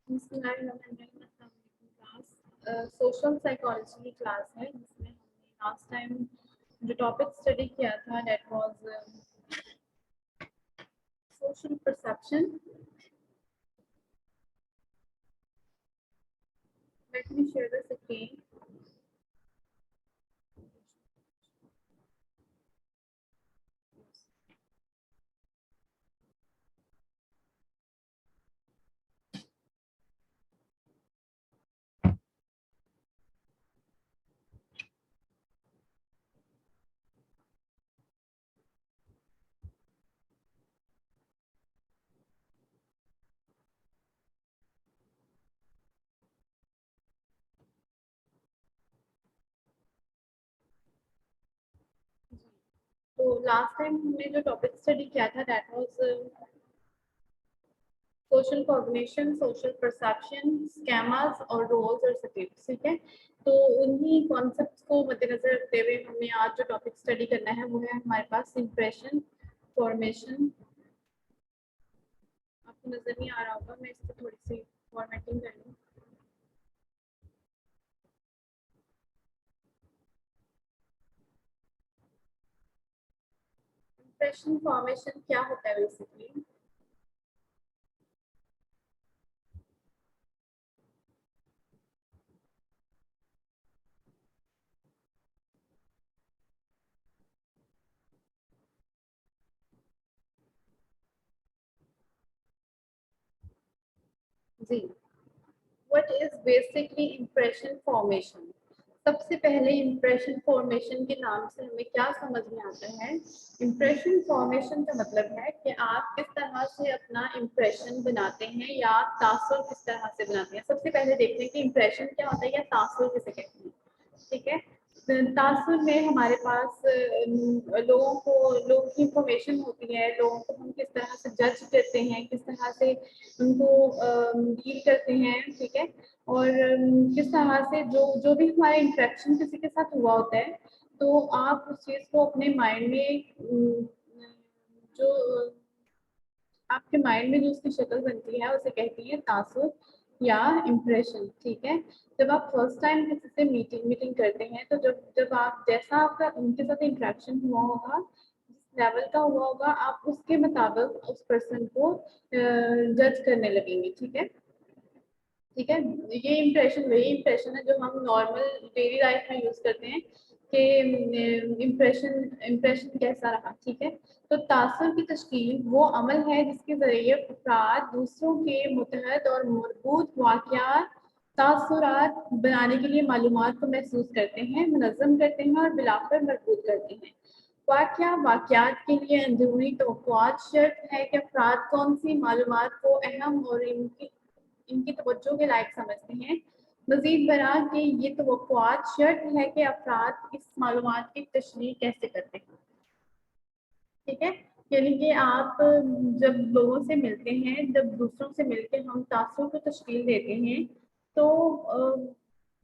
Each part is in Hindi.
क्लास सोशल साइकोलॉजी की क्लास है जिसमें हमने लास्ट टाइम जो टॉपिक स्टडी किया था that was social perception. Let me share this again. तो लास्ट टाइम हमने जो टॉपिक स्टडी किया था that was social cognition, social perception, scammers और रोल्स और स्टेट्स। ठीक है, तो उन्हीं कॉन्सेप्ट्स को मद्देनजर रखते हुए हमें आज जो टॉपिक स्टडी करना है वो है हमारे पास इम्प्रेशन फॉर्मेशन। आपको नजर नहीं आ रहा होगा, मैं इसको थोड़ी सी फॉर्मेटिंग कर लूँ। इम्प्रेशन फॉर्मेशन क्या होता है बेसिकली? जी, what is basically impression formation? सबसे पहले इम्प्रेशन फॉर्मेशन के नाम से हमें क्या समझ में आता है? इम्प्रेशन फॉर्मेशन का मतलब है कि आप किस तरह से अपना इम्प्रेशन बनाते हैं या आप तासुर किस तरह से बनाते हैं। सबसे पहले देखते हैं कि इम्प्रेशन क्या होता है या तासुर किसे कहते हैं। ठीक है, तासुर में हमारे पास लोगों की इंफॉर्मेशन होती है, लोगों को हम किस तरह से जज करते हैं, किस तरह से उनको डील करते हैं। ठीक है, और किस तरह से जो जो भी हमारा इंटरेक्शन किसी के साथ हुआ होता है, तो आप उस चीज़ को अपने माइंड में जो आपके माइंड में जो उसकी शक्ल बनती है उसे कहती है तासुर या इम्प्रेशन। ठीक है, जब आप फर्स्ट टाइम किसी से मीटिंग मीटिंग करते हैं तो जब जब आप जैसा आपका उनके साथ इंटरेक्शन हुआ होगा, जिस लेवल का हुआ होगा, आप उसके मुताबिक उस पर्सन को जज करने लगेंगे। ठीक है, ठीक है, ये इम्प्रेशन वही इम्प्रेशन है जो हम नॉर्मल डेली लाइफ में यूज करते हैं कि इम्प्रेशन इम्प्रेशन कैसा रहा। ठीक है, तो तासुर की तश्कील वो अमल है जिसके जरिए अफराद दूसरों के मुतहद और मरबूत वाक़यात तासुरात बनाने के लिए मालूमात को महसूस करते हैं, मुनज़्ज़म करते हैं और बिलाकर मरबूत करते हैं। वाक़यात के लिए अंदरूनी तवक्कुआत शर्त है कि अफराद कौन सी मालूमात को अहम और इनकी इनकी तवज्जो के लायक समझते हैं। मजीद बरा कि ये तवक्कुआत शर्त है कि अफराद इस मालूमात की तशरीह कैसे करते हैं। ठीक है, यानी कि आप जब लोगों से मिलते हैं, जब दूसरों से मिलकर हम तासुर को तश्कील देते हैं, तो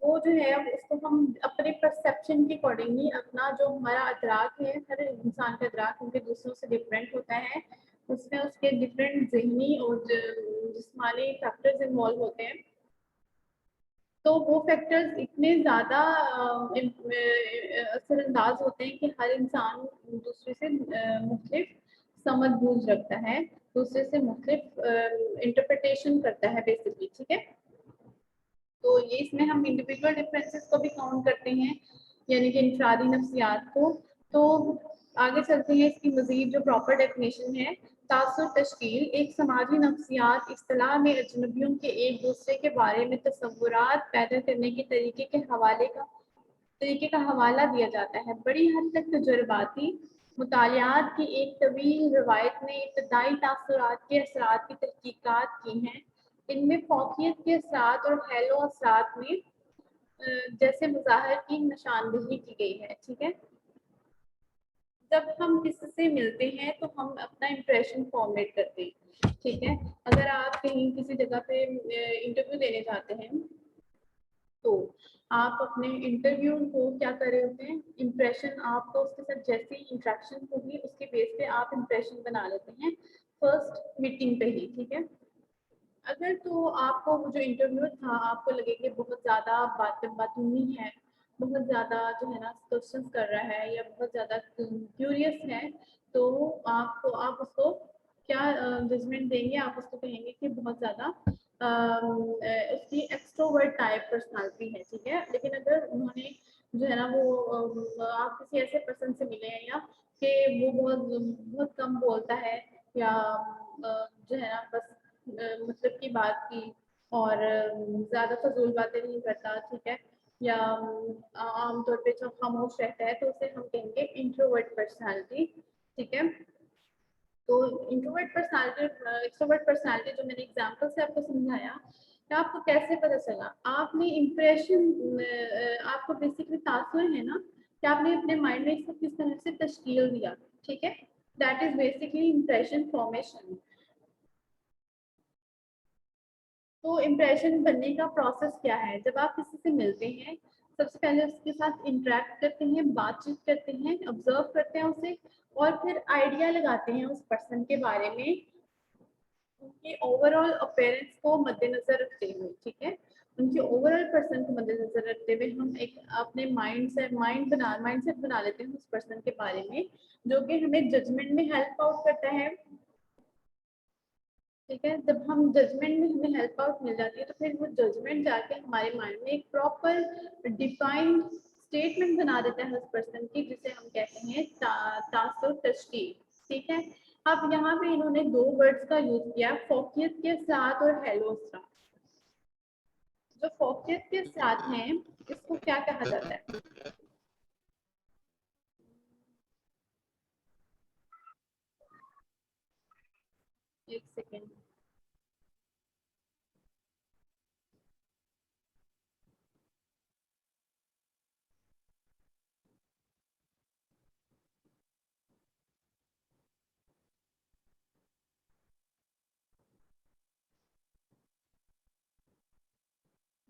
वो जो है उसको हम अपने परसेप्शन के अकॉर्डिंगली अपना जो हमारा अदराक है, हर इंसान का अदराक उनके दूसरों से डिफरेंट होता है, उसमें उसके डिफरेंट ज़हनी और जिस्मानी फैक्टर्स इन्वॉल्व होते हैं। तो वो फैक्टर्स इतने ज़्यादा असरअंदाज होते हैं कि हर इंसान दूसरे से मुख्तलिफ समझ बूझ रखता है, दूसरे से मुख्तलिफ इंटरप्रिटेशन करता है बेसिकली। ठीक है, तो ये इसमें हम इंडिविजुअल डिफरेंसेस को भी काउंट करते हैं, यानी कि इंफरादी नफ्सियात को। तो आगे चलते हैं, इसकी मजीद जो प्रॉपर डेफिनेशन है। तासुर तश्कील एक समाजी नफ्सियात इस्तिलाह में अजनबियों के एक दूसरे के बारे में तसव्वुरात पैदा करने के तरीके का हवाला दिया जाता है। बड़ी हद तक तजुर्बाती मुतालियात की एक तवील रवायत ने इब्तदाई तासुरात के असरात की तहकीकात की हैं। इनमें फौकियत के असरात और फैलो असरात में जैसे मुजाहिर की निशानदेही की गई है। ठीक है, जब हम किसी से मिलते हैं तो हम अपना इम्प्रेशन फॉर्मेट करते हैं। ठीक है, अगर आप कहीं किसी जगह पे इंटरव्यू देने जाते हैं तो आप अपने इंटरव्यू को क्या कर रहे होते हैं, इम्प्रेशन आपको उसके साथ जैसे ही इंट्रैक्शन होगी उसके बेस पे आप इम्प्रेशन बना लेते हैं फर्स्ट मीटिंग पे ही। ठीक है, अगर तो आपको वो जो इंटरव्यू था आपको लगे कि बहुत ज़्यादा बातूनी है, बहुत ज़्यादा जो है ना क्वेश्चंस कर रहा है या बहुत ज़्यादा क्यूरियस है, तो आप उसको क्या जजमेंट देंगे? आप उसको कहेंगे कि बहुत ज़्यादा उसकी एक्सट्रोवर्ट टाइप पर्सनालिटी है, ठीक है। लेकिन अगर उन्होंने जो है ना वो आप किसी ऐसे पर्सन से मिले हैं या कि वो बहुत बहुत कम बोलता है या जो है ना बस मतलब की बात की और ज़्यादा फजूल बातें नहीं करता, ठीक है, या आमतौर पे जो खामोश रहता है, तो उसे हम कहेंगे इंट्रोवर्ट पर्सनालिटी, ठीक है। तो इंट्रोवर्ट पर्सनालिटी एक्सट्रोवर्ट पर्सनालिटी जो मैंने एग्जांपल से आपको समझाया, तो आपको कैसे पता चला? आपने इम्प्रेशन आपको बेसिकली तासुर है ना कि आपने अपने माइंड में इसको किस तरह से तश्कील दिया, ठीक है, that is basically impression formation. तो इम्प्रेशन बनने का प्रोसेस क्या है? जब आप किसी से मिलते हैं, सबसे पहले उसके साथ इंटरेक्ट करते हैं, बातचीत करते हैं, ऑब्जर्व करते हैं उसे, और फिर आइडिया लगाते हैं उस पर्सन के बारे में, उनके ओवरऑल अपीयरेंस को मद्देनजर रखते हुए, ठीक है, उनके ओवरऑल पर्सन को मद्देनजर रखते हुए हम एक अपने माइंडसेट बना लेते हैं उस पर्सन के बारे में, जो कि हमें जजमेंट में हेल्प आउट करता है, ठीक है। जब हम जजमेंट में हमें हेल्प आउट मिल जाती है, तो फिर वो जजमेंट जाके हमारे माइंड में एक प्रॉपर डिफाइंड स्टेटमेंट बना देता है उस पर्सन की, जिसे हम कहते हैं तासुर तशकील, ठीक है। अब यहाँ पे इन्होंने दो वर्ड्स का यूज किया, फोकियत के साथ और हेलोस्ट्रा। जो फोकियत के साथ हैं, इसको क्या कहा जाता है? एक सेकेंड।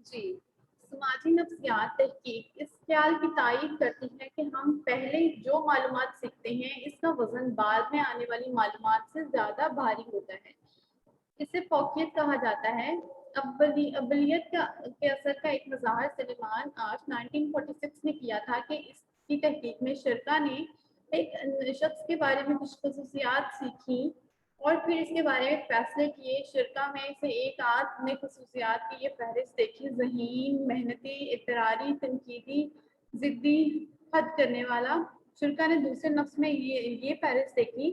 जी, समाजी नफ्सियात तहकीक इस ख्याल की तायीद करती है कि हम पहले जो मालूमात सीखते हैं, इसका वजन बाद में आने वाली मालूमात से ज़्यादा भारी होता है। इसे फौकियत कहा जाता है। अब्बलियत के असर का एक मज़ाहर सलीमान आठ 1946 में किया था कि इसकी तहकीक में शिरका ने एक शख्स के बारे में कुछ खसूसियात सीखी और फिर इसके बारे में फैसले किए। शिरका में से एक आध ने खसूसियात की ये फहरिस्त देखी: ज़हीन, मेहनती, इतरारी, तनकीदी, ज़िद्दी, हद करने वाला। शिरका ने दूसरे नफ्स में ये फहरिस्त देखी: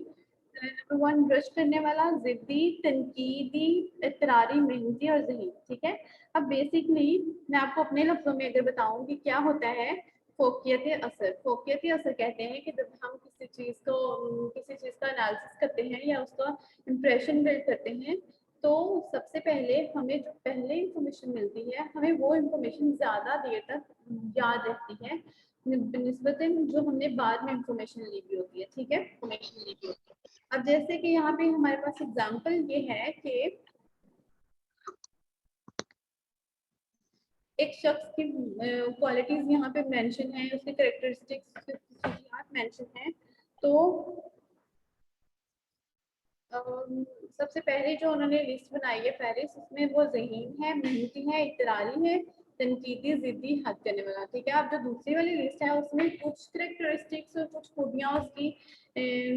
नंबर वन, रश करने वाला, जिद्दी, तनकीदी, इतरारी, मेहनती और ज़हीन, ठीक है। अब बेसिकली मैं आपको अपने लफ्जों में अगर बताऊं कि क्या होता है फोकियत असर। फोकियत असर कहते हैं कि जब हम किसी चीज़ का एनालिसिस करते हैं या उसका इम्प्रेशन बिल्ड करते हैं, तो सबसे पहले हमें जो पहले इंफॉर्मेशन मिलती है, हमें वो इंफॉर्मेशन ज़्यादा देर तक याद रहती है निस्बतन जो हमने बाद में इंफॉर्मेशन ली हुई होती है, ठीक है। अब जैसे कि यहाँ पे हमारे पास एग्जांपल ये है कि एक शख्स की क्वालिटीज यहाँ पे मेंशन है, उसके कैरेक्टरिस्टिक्स मेंशन है। तो सबसे पहले जो उन्होंने लिस्ट बनाई है फहरिस्त, उसमें वो ज़हीन है, मेहनती है, इतरारी है, तनकीदी, जिद्दी, हद करने वाला, ठीक है। अब जो दूसरी वाली लिस्ट है उसमें कुछ करेक्टरिस्टिक्स और कुछ खूबियाँ उसकी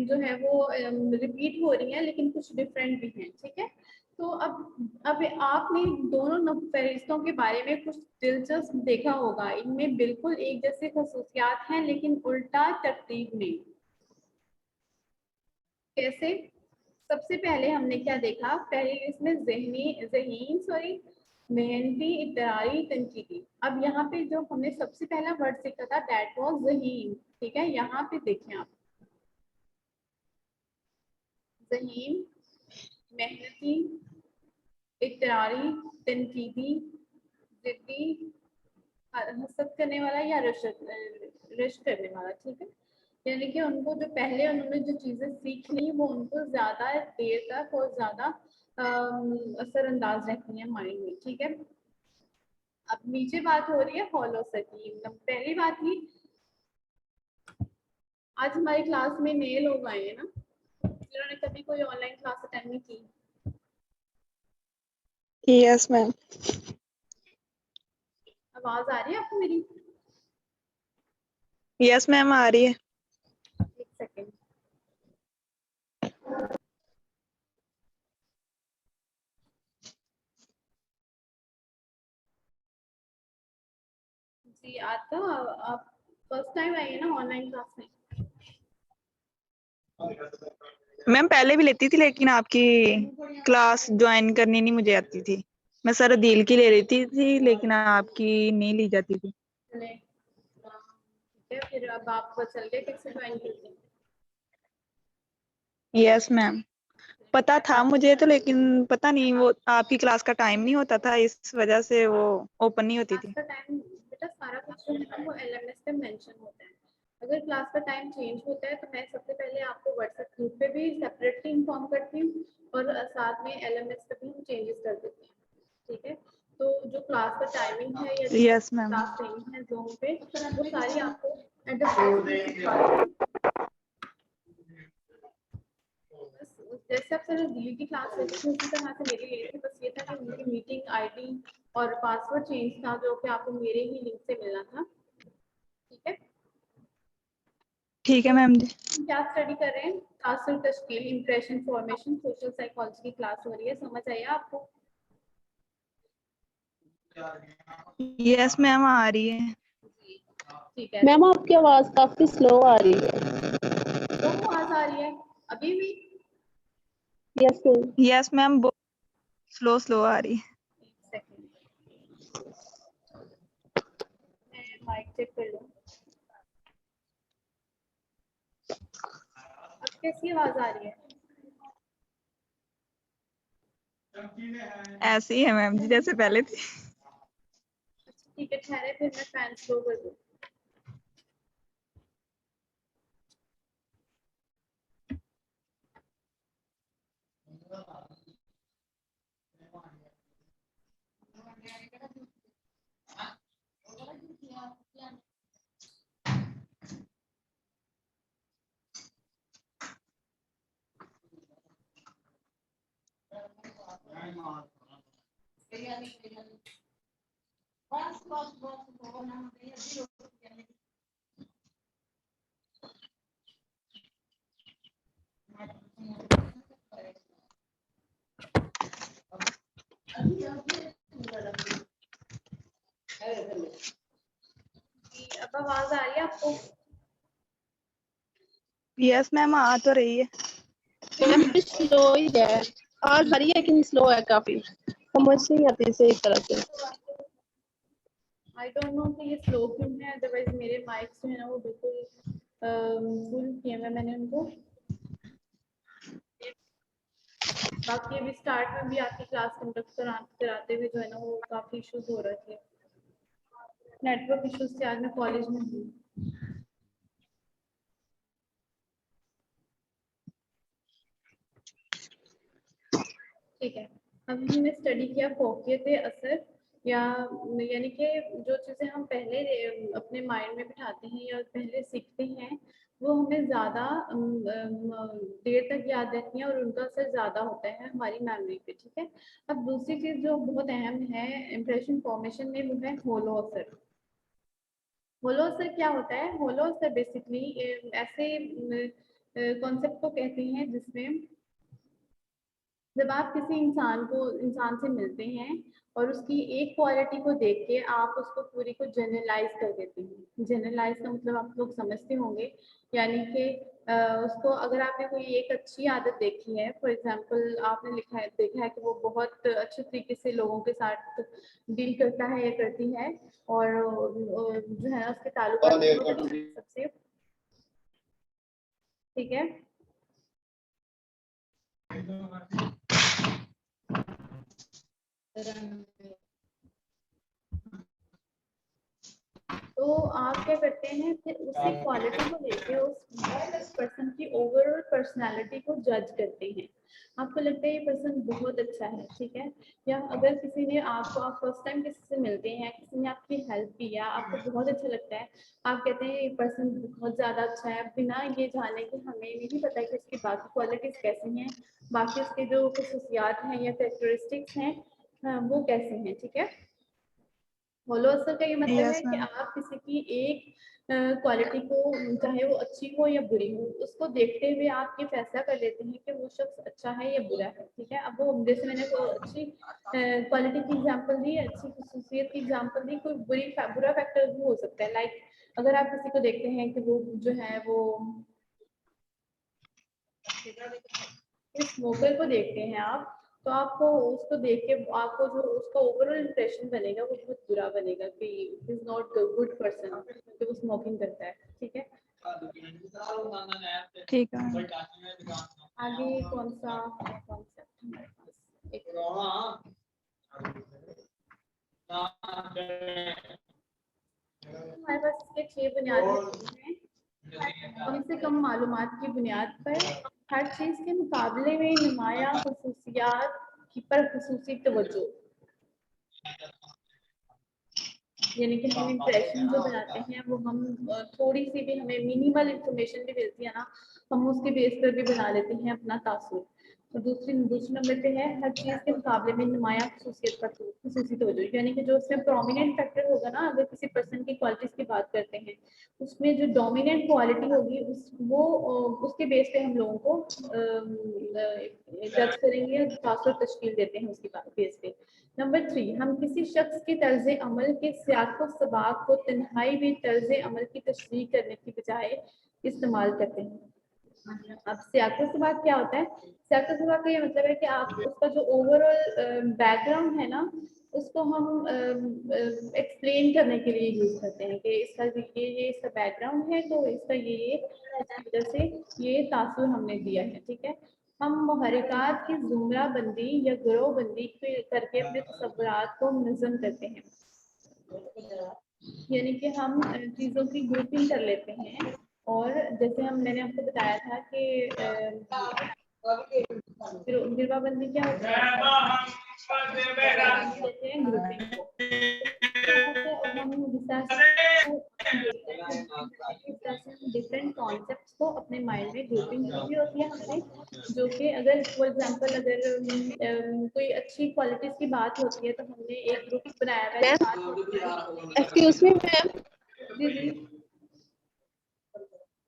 जो है वो रिपीट हो रही हैं, लेकिन कुछ डिफरेंट भी हैं, ठीक है। तो अब आपने दोनों फहरिस्तों के बारे में कुछ दिलचस्प देखा होगा, इनमें बिल्कुल एक जैसे खसूसियात हैं लेकिन उल्टा तरतीब में। कैसे? सबसे पहले हमने क्या देखा, पहली लिस्ट में ज़हीन सॉरी, मेहनती, इतरारी, तनकीदी। अब यहाँ पे जो हमने सबसे पहला वर्ड सीखा था दैट वाज ज़हीन, ठीक है। यहाँ पे देखें आप, ज़हीन, मेहनती, इतरारी, तनकीदी, जिद्दी, हसद करने वाला या रश करने वाला, ठीक है। यानी कि उनको जो पहले उन्होंने जो चीजें सीख ली वो उनको ज्यादा देर तक और ज्यादा असरअंदाज रहती हैं माइंड में, ठीक है। अब नीचे बात हो रही है हॉलो सकीम। पहली बात ही, आज हमारी क्लास में नए लोग आए हैं ना, जिन्होंने कभी कोई ऑनलाइन क्लास अटेंड नहीं की। Yes ma'am. आवाज आ रही है आपको मेरी? यस मैम आ रही है। एक सेकेंड। जी आता, आप फर्स्ट टाइम आई है ना ऑनलाइन क्लास में? मैम पहले भी लेती थी लेकिन आपकी क्लास ज्वाइन करनी नहीं मुझे आती थी। मैं सर अदील की ले रही थी लेकिन आपकी नहीं ली जाती थी। चले, ठीक है, फिर अब आपको चल गया कैसे ज्वाइन करते हैं? यस मैम पता था मुझे तो, लेकिन पता नहीं वो आपकी क्लास का टाइम नहीं होता था, इस वजह से वो ओपन नहीं होती क्लास थी। का टाइम बेटा सारा कुछ जो है ना वो एलएमएस पे मेंशन होता है। अगर क्लास का टाइम चेंज होता है तो मैं सबसे पहले आपको व्हाट्सएप ग्रुप पे भी सेपरेटली इन्फॉर्म करती हूँ और साथ में एलएमएस पे भी हम चेंजेस कर देते हैं, ठीक है? तो जो क्लास का टाइमिंग है या जो यस मैम। क्लास लेनी है जूम पे, वो सारी आपको एट द फर्स्ट जैसे आप सर दिल्ली की क्लास लेते थे उसी तरह से मेरी ली थी, बस ये था कि उनकी मीटिंग आईडी और पासवर्ड चेंज था जो कि आपको मेरे ही लिंक से मिलना था, ठीक है? ठीक है मैम जी। हम क्या स्टडी कर रहे हैं? तासुर तश्कील, इंप्रेशन फॉर्मेशन, सोशल साइकोलॉजी की क्लास हो रही है, समझ आइए आपको? यस मैम आ रही है। ठीक है। मैम आपकी आवाज काफी स्लो आ रही है। तो आवाज आ रही है अभी भी? Yes ma'am. Yes ma'am slow slow आ रही है। एक सेकंड, मैं माइक चेक कर लूं। अब कैसी आवाज आ रही है? ऐसी ही है मैम जी जैसे पहले थी। अच्छा ठीक है, ठहरे, फिर मैं फैन स्लो कर दूं। अब आवाज आ रही है आपको? यस मैम आ तो रही है। मैम स्लो ही है, आवाज आ रही है लेकिन स्लो है काफी, समझ नहीं आती सही तरह से। आई डोंट नो कि ये स्लो क्यों है, अदरवाइज मेरे माइक्स जो है ना वो बिल्कुल फुल किए हुए मैंने उनको। बाकी अभी स्टार्ट में भी आपकी क्लास कंडक्ट कराते हुए जो है ना वो काफी इश्यूज हो रहे थे, नेटवर्क इश्यूज से। आज मैं कॉलेज में हूँ। ठीक है, अब हमने स्टडी किया फोकियत असर, या यानी कि जो चीज़ें हम पहले अपने माइंड में बिठाते हैं या पहले सीखते हैं वो हमें ज़्यादा देर तक याद रहती हैं और उनका असर ज़्यादा होता है हमारी मेमोरी पे, ठीक है? अब दूसरी चीज़ जो बहुत अहम है इम्प्रेशन फॉर्मेशन में वो है होलो असर। होलो असर क्या होता है? होलो असर बेसिकली ऐसे कॉन्सेप्ट को कहते हैं जिसमें जब आप किसी इंसान से मिलते हैं और उसकी एक क्वालिटी को देख के आप उसको पूरी को जनरलाइज कर देते हैं। जनरलाइज का मतलब आप लोग समझते होंगे, यानी कि उसको अगर आपने कोई एक अच्छी आदत देखी है, फॉर एग्जांपल आपने देखा है कि वो बहुत अच्छे तरीके से लोगों के साथ डील करता है या करती है और जो है उसके ताल्लुकात बहुत अच्छे हैं सबसे, ठीक है? तो आप क्या करते हैं फिर उसी क्वालिटी को लेके उस पर्सन की ओवरऑल पर्सनालिटी को जज करते हैं। आपको लगता है ये पर्सन बहुत अच्छा है, ठीक है? या अगर किसी ने आपको, आप फर्स्ट टाइम किसी से मिलते हैं, किसी ने आपकी हेल्प की या आपको बहुत अच्छा लगता है, आप कहते हैं ये पर्सन बहुत ज़्यादा अच्छा है, बिना ये जाने कि हमें नहीं पता कि उसकी बाकी क्वालिटीज़ कैसी हैं, बाकी उसके जो खसूसियात हैं या कैरेक्टरिस्टिक्स हैं वो कैसे हैं, ठीक है। फॉलो असर का ये मतलब है यस कि मैम। आप किसी की एक क्वालिटी को, चाहे वो अच्छी हो या बुरी हो, उसको देखते हुए आप ये फैसला कर लेते हैं कि वो शख्स अच्छा है या बुरा है, ठीक है। अब वो जैसे मैंने को अच्छी क्वालिटी की एग्जांपल दी, अच्छी खसूसियत की एग्जांपल दी, कोई बुरा फैक्टर भी हो सकता है। लाइक अगर आप किसी को देखते हैं कि वो जो है वो स्मोकर को देखते हैं आप, तो आपको उसको देख के आपको जो उसका ओवरऑल इंप्रेशन बनेगा वो बहुत बुरा बनेगा कि इज नॉट गुड पर्सन, क्योंकि वो स्मोकिंग करता है, ठीक है। ठीक है। आगे कौन सा कॉन्सेप्ट हमारे पास, एक हमारे पास इसके 6 बुनियादी हैं। कम से कम मालूमात की बुनियाद पर हर चीज के मुकाबले में नुमाया खसूसियात की पर खसूसी तवज्जो, यानी कि हम इंप्रेशन जो बनाते हैं वो हम थोड़ी सी भी हमें मिनिमल इंफॉर्मेशन भी मिलती है ना, हम उसके बेस पर भी बना लेते हैं अपना तासुर। तो दूसरे नंबर पे है हर चीज के मुकाबले में नुमाया खसूसियत पर खसूसी तवज्जो, यानी कि जो उसमें प्रोमिनेंट फैक्टर होगा ना, अगर किसी पर्सन की क्वालिटीज की बात करते हैं, उसमें जो डोमिनेंट क्वालिटी होगी उसके बेस पे हम लोगों को जज करेंगे, तासुर तश्कील देते हैं उसकी बेस पे। नंबर 3, हम किसी शख्स के तर्ज अमल के सियाक़ो सबाक़ को तन्हाई में तर्ज अमल की तशरीह करने की बजाय इस्तेमाल करते हैं। अब सियाक़ो सबाक़ क्या होता है? सियाक़ो सबाक़ का ये मतलब है कि आप उसका जो ओवरऑल बैकग्राउंड है ना, उसको हम एक्सप्लेन करने के लिए यूज करते हैं कि इसका ये इसका बैकग्राउंड है, तो इसका ये इसकी वजह से ये तासुर हमने दिया है, ठीक है। हम मुहर्रिकात की जुमरा बंदी या गिरोह बंदी करके अपने तसव्वुरात को मुनज़्ज़म करते हैं, यानी कि हम चीज़ों की ग्रुपिंग कर लेते हैं। और जैसे मैंने आपको बताया था कि गिरवाबंदी क्या होता है, कहते हैं ग्रुपिंग को। और हम डिफरेंट कॉन्सेप्ट्स को अपने माइंड में ग्रुपिंग की हुई होती है हमने, जो कि अगर फॉर एग्जांपल अगर कोई अच्छी क्वालिटीज की बात होती है तो हमने एक ग्रुप बनाया हुआ है, बात होती है। एक्सक्यूज मी मैम, जी जी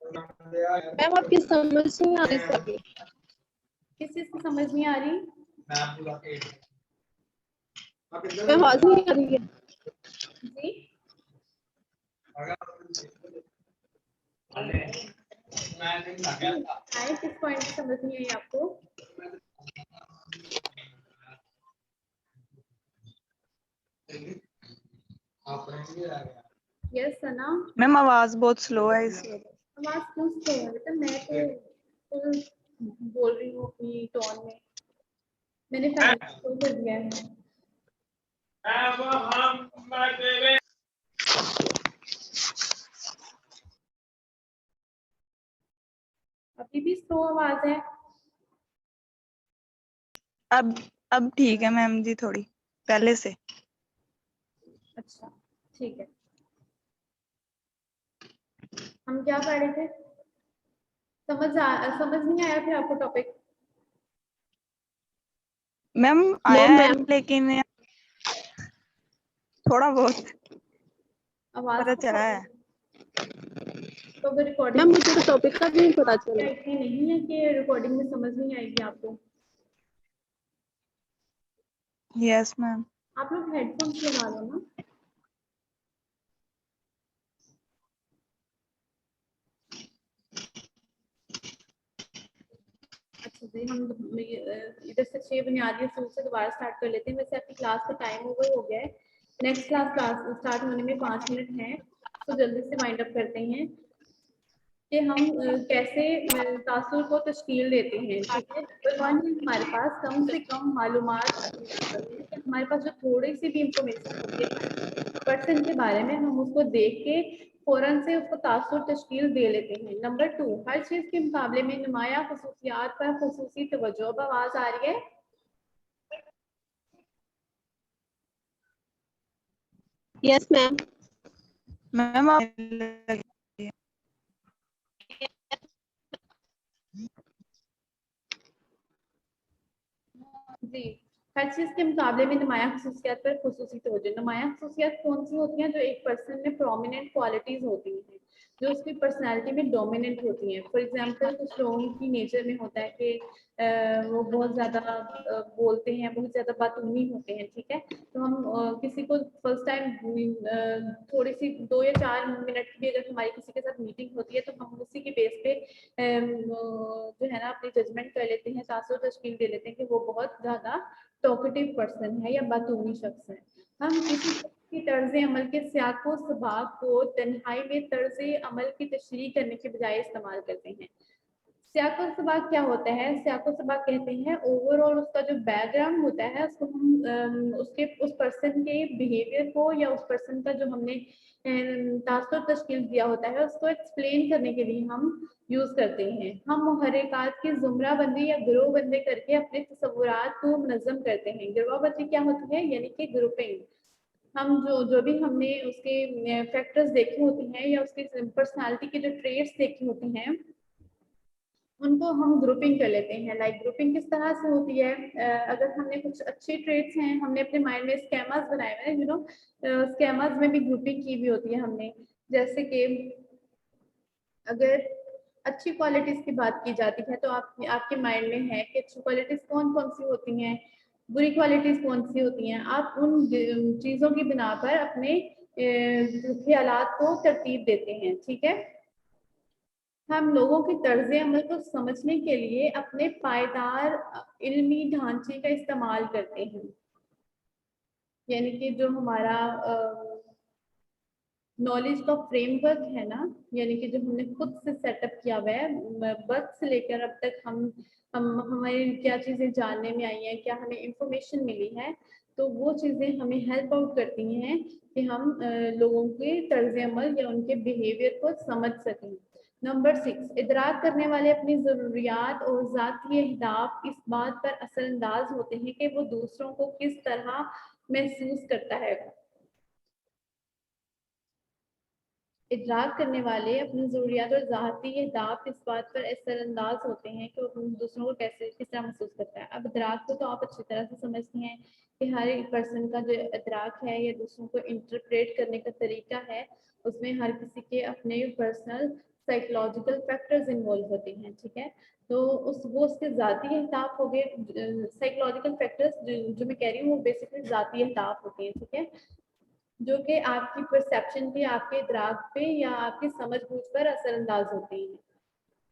मैम आपकी समझ नहीं आ रही सभी। किस चीज की समझ नहीं आ रही? मैम आवाज नहीं आ रही है। जी आए, किस पॉइंट की समझ नहीं आई आपको? यस सना, मैम आवाज बहुत स्लो है इसलिए। आवाज क्यों स्लो है बेटा? मैं तो फुल बोल रही हूँ अपनी टोन में, मैंने फैन स्लो कर दिया है। अभी भी स्लो आवाज है? अब ठीक है मैम जी, थोड़ी पहले से। अच्छा ठीक है, हम क्या पढ़ रहे थे? समझ नहीं आया फिर आपको टॉपिक? मैम नो आया है मैम, लेकिन थोड़ा बहुत आवाज पता चला है। तो अगर रिकॉर्डिंग मैम मुझे तो टॉपिक का भी नहीं पता चला। इतनी नहीं है कि रिकॉर्डिंग में समझ नहीं आएगी आपको। Yes ma'am. आप लोग हेडफोन्स लगा लो ना। अच्छा जी, हम इधर से 6 बुनियादी असूल से दोबारा स्टार्ट कर लेते हैं। वैसे आपकी क्लास का टाइम ओवर हो गया है, नेक्स्ट क्लास स्टार्ट होने में 5 मिनट हैं, तो जल्दी से वाइंड अप करते हैं कि हम कैसे तासुर को तश्कील देते हैं, ठीक है। नंबर 1 है हमारे पास कम से कम मालूमात, हमारे पास जो थोड़ी सी भी इंफॉर्मेशन होती है पर्सन के बारे में, हम उसको देख के फौरन से उसको तासुर तश्कील दे लेते हैं। नंबर 2, हर चीज के मुकाबले में नुमाया खसूसियात पर खसूसी तवज्जो। अब आवाज आ रही है? Yes ma'am. मैम आप जी हर चीज के मुकाबले में नुमाया खसूसियात पर खुसूसी तवज्जो। नुमाया खसूसियात कौन सी होती हैं? जो एक पर्सन में प्रोमिनेंट क्वालिटीज होती हैं, जो उसकी पर्सनालिटी में डोमिनेंट होती हैं। फॉर एग्जांपल कुछ लोगों की नेचर में होता है कि वो बहुत ज्यादा बोलते हैं, बहुत ज्यादा बातूनी होते हैं, ठीक है। तो हम किसी को फर्स्ट टाइम थोड़ी सी 2 या 4 मिनट की भी अगर हमारी किसी के साथ मीटिंग होती है तो हम उसी के बेस पे जो है ना अपनी जजमेंट कर लेते हैं, तासुर तशकील दे लेते हैं कि वो बहुत ज्यादा टॉकेटिव पर्सन है या बातूनी शख्स है। हम किसी की तर्ज अमल के सियाको सबाक को तन्हाई में तर्ज अमल की तशरीह करने के बजाय इस्तेमाल करते हैं। सियाको सबाक क्या होता है? सियाको सबाक कहते हैं ओवरऑल उसका जो बैकग्राउंड होता है उसको हम उसके उस पर्सन के बिहेवियर को या उस पर्सन का जो हमने तासुर तश्कील दिया होता है उसको एक्सप्लेन करने के लिए हम यूज करते हैं। हम मुहर्रिकात की जुमरा बंदी या ग्रोह बंदी करके अपने तस्वुरात को मुनज़्ज़म करते हैं। गिरोह बंदी क्या होती है? यानी कि ग्रुपिंग। हम जो भी हमने उसके फैक्टर्स देखे होते हैं या उसकी पर्सनालिटी के जो ट्रेट्स देखे होते हैं उनको हम ग्रुपिंग कर लेते हैं। लाइक ग्रुपिंग किस तरह से होती है? अगर हमने कुछ अच्छे ट्रेड्स हैं, हमने अपने माइंड में स्कैमर्स बनाए हुए हैं, यू नो स्कैमर्स में भी ग्रुपिंग की भी होती है हमने। जैसे कि अगर अच्छी क्वालिटीज की बात की जाती है तो आपके माइंड में है कि अच्छी क्वालिटीज कौन कौन सी होती हैं, बुरी क्वालिटीज कौन सी होती हैं। आप उन चीज़ों की बिना पर अपने ख्यालात को तरतीब देते हैं, ठीक है। हम लोगों की तर्ज अमल को समझने के लिए अपने पायदार इल्मी ढांचे का इस्तेमाल करते हैं। यानी कि जो हमारा नॉलेज का फ्रेमवर्क है ना, यानी कि जो हमने खुद से सेटअप किया हुआ है, बर्थ से लेकर अब तक हम हमें क्या चीज़ें जानने में आई हैं, क्या हमें इंफॉर्मेशन मिली है, तो वो चीज़ें हमें हेल्प आउट करती हैं कि हम लोगों के तर्ज अमल या उनके बिहेवियर को समझ सकें। नंबर 6, इदराक करने वाले अपनी ज़रूरियात और ज़ाती अहदाफ इस बात पर असरअंदाज होते हैं कि वो दूसरों को किस तरह महसूस करता है। इदराक करने वाले अपनी ज़रूरियात और ज़ाती अहदाफ इस बात पर असरअंदाज होते हैं कि वो दूसरों को किस तरह महसूस करता है। अब इदराक को तो आप अच्छी तरह से समझती हैं कि हर एक पर्सन का जो इदराक है या दूसरों को इंटरप्रेट करने का तरीका है, उसमें हर किसी के अपने पर्सनल साइकोलॉजिकल फैक्टर्स इन्वॉल्व होते हैं, ठीक है। तो वो उसके ज़ाती अहदाफ हो गए। साइकोलॉजिकल फैक्टर्स जो मैं कह रही हूँ वो बेसिकली ज़ाती अहदाफ होते हैं, ठीक है, जो कि आपकी परसेप्शन पे, आपके इदराक पे या आपकी समझ बूझ पर असरअंदाज होती हैं।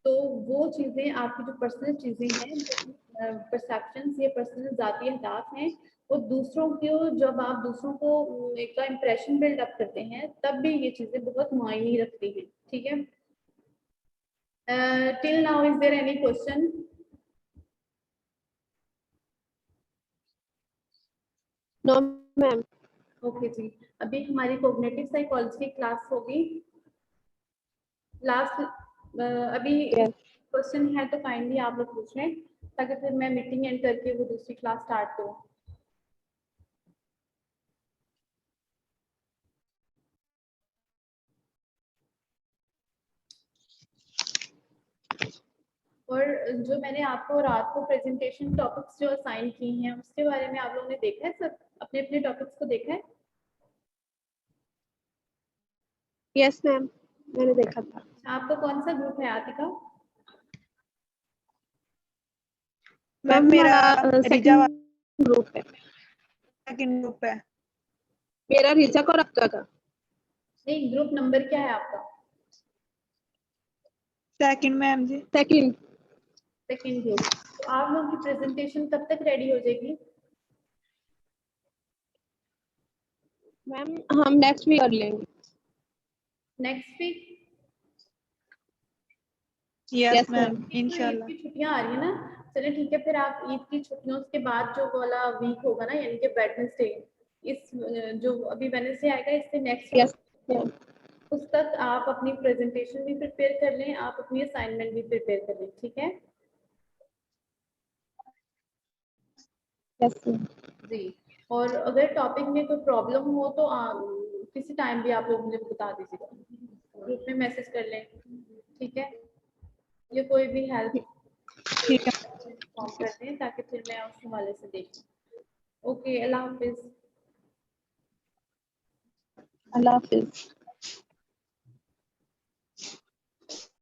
तो वो चीज़ें आपकी जो पर्सनल चीज़ें हैं, परसेप्शन या पर्सनल ज़ाती अहदाफ हैं, वो दूसरों को जब आप दूसरों को एक का इम्प्रेशन बिल्ड अप करते हैं तब भी ये चीज़ें बहुत मायने रखती हैं, ठीक है। Till now is there any question? No ma'am. Okay जी, अभी हमारी कोग्निटिव साइकोलॉजी की क्लास होगी लास्ट। अभी क्वेश्चन है तो काइंडली आप लोग पूछ लें ताकि फिर मैं मीटिंग एंड करके वो दूसरी क्लास स्टार्ट करूँ। और जो मैंने आपको रात को प्रेजेंटेशन टॉपिक्स जो असाइन किए हैं उसके बारे में आप लोगों ने देखा है? सब अपने अपने टॉपिक्स को देखा है? यस मैम, मैंने देखा था। आपका कौन सा ग्रुप है आतिका? मैम मेरा रिजा ग्रुप है। सेकंड ग्रुप है। मेरा रिजा और आपका का? नहीं, ग्रुप नंबर क्या है आपका? सेकंड मैम जी। सेकंड। Second group. तो आप लोगों की प्रेजेंटेशन कब तक रेडी हो जाएगी? मैम हम नेक्स्ट वीक कर लेंगे। Next week? यस मैम इंशाल्लाह। ईद की छुट्टियां आ रही है ना, चलिए ठीक है, फिर आप ईद की छुट्टियों के बाद जो वाला वीक होगा ना, यानी कि वेडनेसडे, इस जो अभी वेडनेसडे आएगा इससे नेक्स्ट यस मैम। उस तक आप अपनी प्रेजेंटेशन भी प्रिपेयर कर लें, आप अपनी असाइनमेंट भी प्रिपेयर कर लें, ठीक है यस मैम। जी। और अगर टॉपिक में कोई प्रॉब्लम हो तो किसी टाइम भी आप लोग मुझे बता दीजिएगा, ग्रुप में मैसेज कर लें, ठीक है। ये कोई भी हेल्प ठीक है। फॉर्म करते हैं ताकि फिर मैं उस हवाले से देखूँ। ओके, अल्लाह हाफिज। अल्लाह हाफिज।